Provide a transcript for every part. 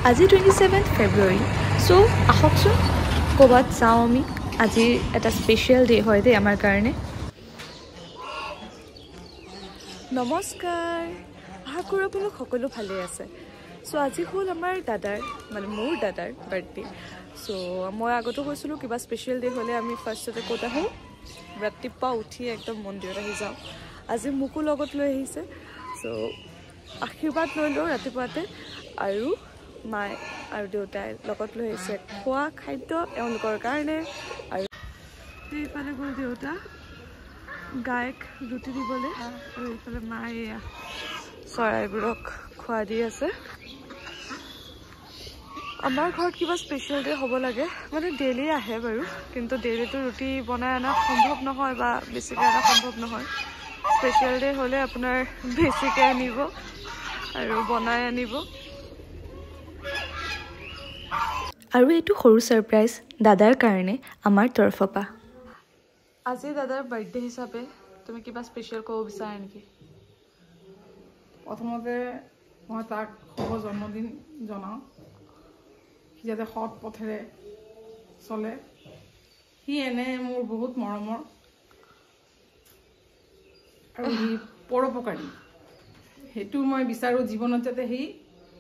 আজি 27 ফেব্ৰুৱাৰী সো আহকচোন ক'বাত যাওঁ আমি আজি এটা স্পেশাল ডে হয় দে আমাৰ কাৰণে নমস্কাৰ আশা কৰোঁ আপোনালোক সকলো ভালে আছে সো আজি হ'ল আমাৰ দাদাৰ মানে মোৰ দাদাৰ বাৰ্থডে সো মই আগতো কৈছিলোঁ কিবা স্পেশাল ডে হ'লে আমি ফাৰ্ষ্টতে ক'ত আহোঁ ৰাতিপুৱা উঠি একদম মন্দিৰত আহি যাওঁ আজি মোকো লগত লৈ আহিছে সো আশীৰ্বাদ লৈ লওঁ ৰাতিপুৱাতে আৰু মাই আৰু দেউতাই লগত লৈ আহিছে খোৱা খাদ্য এওঁলোকৰ কাৰণে আৰু এইফালে গ'ল দেউতা গায়ক ৰুটি দিবলৈ আৰু এইফালে মায়ে চৰাইবোৰক খোৱা দি আছে আমাৰ ঘৰত কিবা স্পেশাল ডে হ'ব লাগে মানে ডেইলি আহে বাৰু কিন্তু ডেইলিটো ৰুটি বনাই অনা সম্ভৱ নহয় বা বেছিকৈ অনা সম্ভৱ নহয় স্পেশাল ডে হ'লে আপোনাৰ বেছিকৈ আনিব আৰু বনাই আনিব আৰু এইটো সৰু সাৰপ্ৰাইজ দাদাৰ কাৰণে আমাৰ তৰফৰ পৰা আজি দাদাৰ বাৰ্থডে হিচাপে তুমি কিবা স্পেশাল ক'ব বিচাৰা নেকি প্ৰথমতে মই তাক শুভ জন্মদিন জনাওঁ সি যাতে সৎ পথেৰে চলে সি এনে মোৰ বহুত মৰমৰ আৰু সি পৰোপকাৰী সেইটো মই বিচাৰোঁ জীৱনত যাতে সি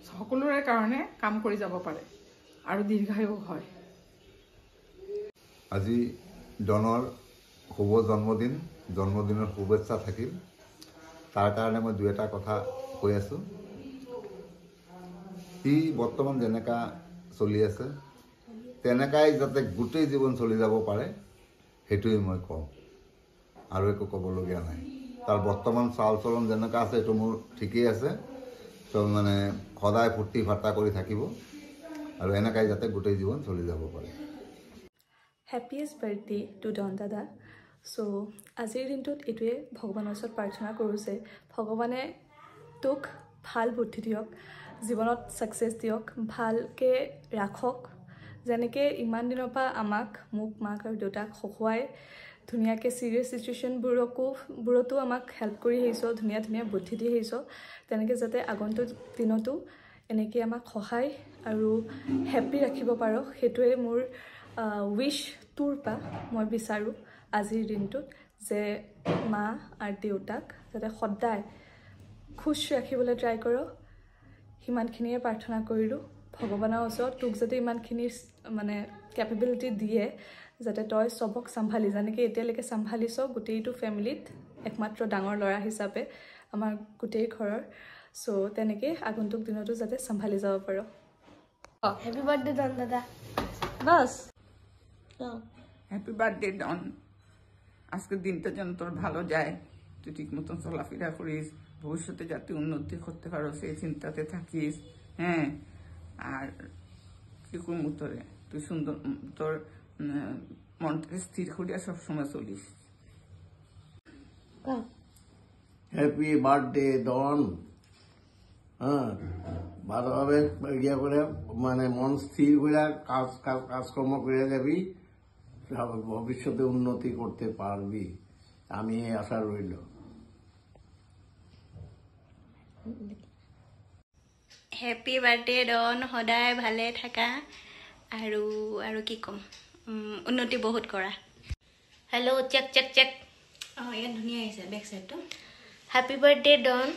সকলোৰে কাৰণে কাম কৰি যাব পাৰে আৰু দীৰ্ঘায়ু হয় আজি ডনৰ শুভ জন্মদিনৰ শুভেচ্ছা থাকিল তাৰ কাৰণে মই দুই এটা কথা কৈ আছোঁ সি বৰ্তমান যেনেকা চলি আছে তেনেকাই যাতে গোটেই জীৱন চলি যাব পাৰে সেইটোৱে মই কওঁ আৰু একো ক'বলগীয়া নাই তাৰ বৰ্তমান চাল চলন যেনেকা আছে এইটো মোৰ ঠিকেই আছে তো মানে সদায় ফূৰ্তি ফাৰ্তা কৰি থাকিব আৰু এনেকাই যাতে গোটেই জীৱন চলি যাব পাৰে হেপিয়েষ্ট বাৰ্থডে টু ডন দাদা সো আজিৰ দিনটোত এইটোৱে ভগৱানৰ ওচৰত প্ৰাৰ্থনা কৰোঁ যে ভগৱানে তোক ভাল বুদ্ধি দিয়ক জীৱনত ছাকচেছ দিয়ক ভালকৈ ৰাখক যেনেকৈ ইমান দিনৰ পৰা মোক মাক আৰু দেউতাক সহায় ধুনীয়াকৈ চিৰিয়াছ চিটুৱেশ্যনবোৰতো আমাক হেল্প কৰি আহিছ ধুনীয়া ধুনীয়া বুদ্ধি দি আহিছ তেনেকৈ যাতে আগন্তুক দিনতো এনেকৈ আমাক সহায় আৰু হেপ্পী ৰাখিব পাৰ সেইটোৱে মোৰ উইশ তোৰ পৰা মই বিচাৰোঁ আজিৰ দিনটোত যে মা আৰু দেউতাক যাতে সদায় খুচ ৰাখিবলৈ ট্ৰাই কৰ সিমানখিনিয়ে প্ৰাৰ্থনা কৰিলোঁ ভগৱানৰ ওচৰত তোক যাতে ইমানখিনি মানে কেপেবিলিটি দিয়ে যাতে তই চবক চম্ভালি যেনেকৈ এতিয়ালৈকে চম্ভালিছ গোটেইটো ফেমিলিত একমাত্ৰ ডাঙৰ ল'ৰা হিচাপে আমাৰ গোটেই ঘৰৰ সো তেনেকৈ আগন্তুক দিনতো যাতে চম্ভালি যাব পাৰ হ্যাপি বার্থডে ডন দাদা বাস হ্যাপি বার্থডে ডন আজকের দিনটা যেন তোর ভালো যায় তুই ঠিক মতন চলাফেরা করিস ভবিষ্যতে যাতে উন্নতি করতে পারো সেই চিন্তাতে থাকিস হ্যাঁ আর কি করবো তোরে তুই সুন্দর তোর মনটাকে স্থির করিয়া সবসময় চলিস হ্যাপি বার্থডে ডন হ্যাঁ ভালোভাবে ইয়ে করে মানে মন স্থির করে কাজকর্ম করে যাবি ভবিষ্যতে উন্নতি করতে পারবি আমি এই আশা রইল হ্যাপি বার্থডে ডন সদায় ভালে থাকা আৰু আৰু কি ক'ম উন্নতি বহুত কৰা হেল্ল' চেক চেক চেক ইয়াত ধুনীয়া আহিছে বেক চাইডটো happy birthday Don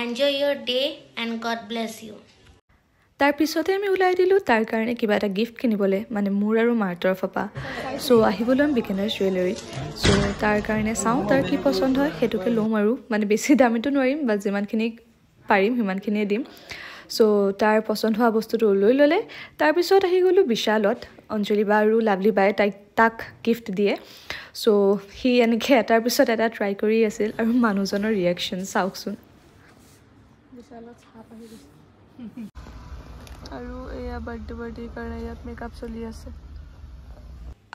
enjoy your day and God bless you তাৰপিছতে আমি ওলাই দিলোঁ তাৰ কাৰণে কিবা এটা গিফ্ট কিনিবলৈ মানে মোৰ আৰু মাৰ তৰফৰ পৰা সো আহিবলৈ আমি বিকেনাৰ্ছ জুৱেলাৰী সো তাৰ কাৰণে চাওঁ তাৰ কি পচন্দ হয় সেইটোকে ল'ম আৰু মানে বেছি দামীটো নোৱাৰিম বা যিমানখিনি পাৰিম সিমানখিনিয়ে দিম সো তাৰ পচন্দ হোৱা বস্তুটো লৈ ল'লে তাৰপিছত আহি গ'লোঁ বিশালত অঞ্জলি বা আৰু লাভলি বাই তাক গিফ্ট দিয়ে সো সি এনেকৈ এটাৰ পিছত এটা ট্ৰাই কৰি আছিল আৰু মানুহজনৰ ৰিয়েকশ্যন চাওকচোন বিশালত চাপ আহি গৈছে আৰু এয়া বাৰ্থডে কাৰণে ইয়াত মেকআপ চলি আছে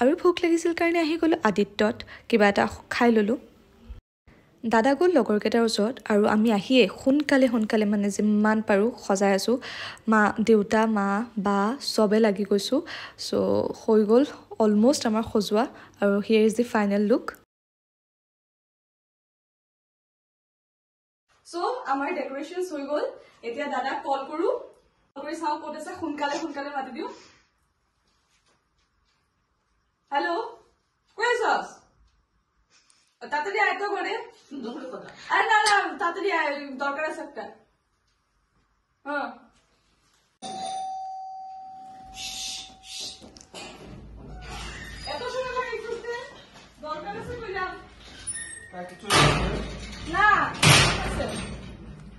আৰু ভোক লাগিছিল কাৰণে আহি গ'লোঁ আদিত্যত কিবা এটা খাই ল'লোঁ দাদা গ'ল লগৰকেইটাৰ ওচৰত আৰু আমি আহিয়ে সোনকালে মানে যিমান পাৰোঁ সজাই আছোঁ মা দেউতা মা বা চবে লাগি গৈছোঁ সো হৈ গ'ল অলম'ষ্ট আমাৰ সজোৱা আৰু here is the final look so আমাৰ ডেকৰেশ্যনছ হৈ গ'ল এতিয়া দাদাক কল কৰোঁ কৰি চাও ক'ত আছে সোনকালে মাতি দিও হেল্ল' কৈ আছস তাড়াতাড়ি আয় তো ঘরে আরে না তাড়াতাড়ি আয় দরকার আছে একটা হ্যাঁ এত সময় লাগে করতে দরকার আছে কইলাম কিছু না আছে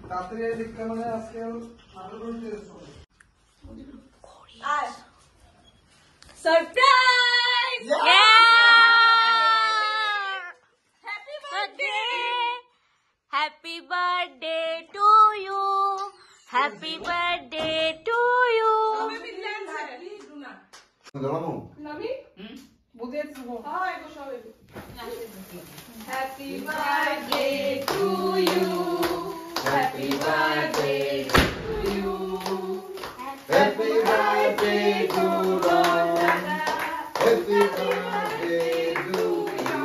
তাড়াতাড়ি দেখতে মানে আজকে ভালো করে দিয়েছো আয় surprise Happy birthday to you. Happy birthday to you. Nami? Bude tsugo. Hi, go show it. Happy birthday to you. Happy birthday to you. Happy birthday to Rana. Happy birthday to you.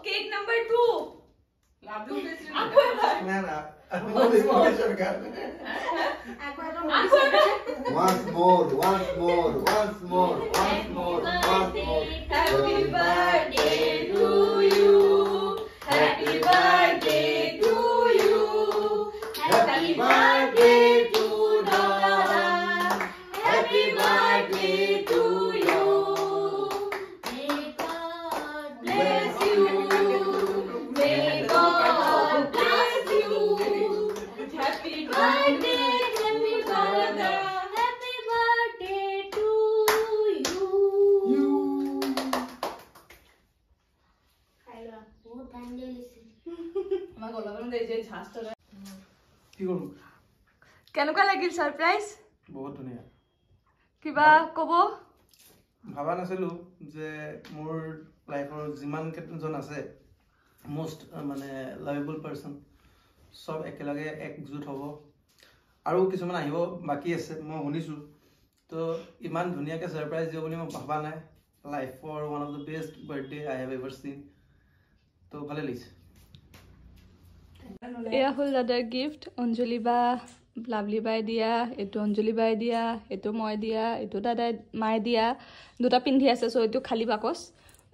Cake number 2. Once more. Happy birthday to you. Happy birthday to you. Happy birthday to Dada. Happy birthday to you. May God bless you. May God bless you. Happy birthday, happy Dada. Happy birthday to you. কেনেকুৱা লাগিল surprise বহুত ধুনীয়া কিবা কব ভাবা নাছিলো যে মোৰ লাইফৰ যিমান কেইজন আছে মোষ্ট মানে লাভেবল পাৰ্সন সব একেলগে একজুট হ'ব আৰু কিছুমান আহিব বাকি আছে মই শুনিছো তো ইমান ধুনীয়াকৈ সাৰপ্ৰাইজ দিব বুলি মই ভাবা নাই লাইফৰ one of the best birthday I have ever seen তো ভালে লাগিছে এয়া হ'ল দাদাৰ গিফ্ট অঞ্জলি বা লাভলি বাই দিয়া এইটো অঞ্জলি বাই দিয়া এইটো মই দিয়া এইটো দাদাই মায়ে দিয়া দুটা পিন্ধি আছে চ' এইটো খালী বাকচ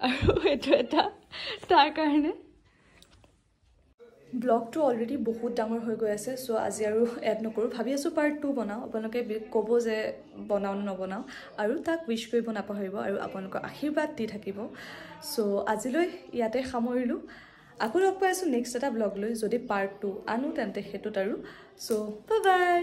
আৰু এইটো এটা তাৰ কাৰণে ব্লগটো অলৰেডি বহুত ডাঙৰ হৈ গৈ আছে চ' আজি আৰু এড নকৰোঁ ভাবি আছোঁ পাৰ্ট 2 বনাওঁ আপোনালোকে ক'ব যে বনাওঁ নে নবনাওঁ আৰু তাক উইচ কৰিব নাপাহৰিব আৰু আপোনালোকৰ আশীৰ্বাদ দি থাকিব চ' আজিলৈ ইয়াতে সামৰিলোঁ আকৌ লগ পাই আছোঁ নেক্সট এটা ব্লগ লৈ যদি পাৰ্ট 2 আনো তেন্তে সেইটোত আৰু চ' বাই বাই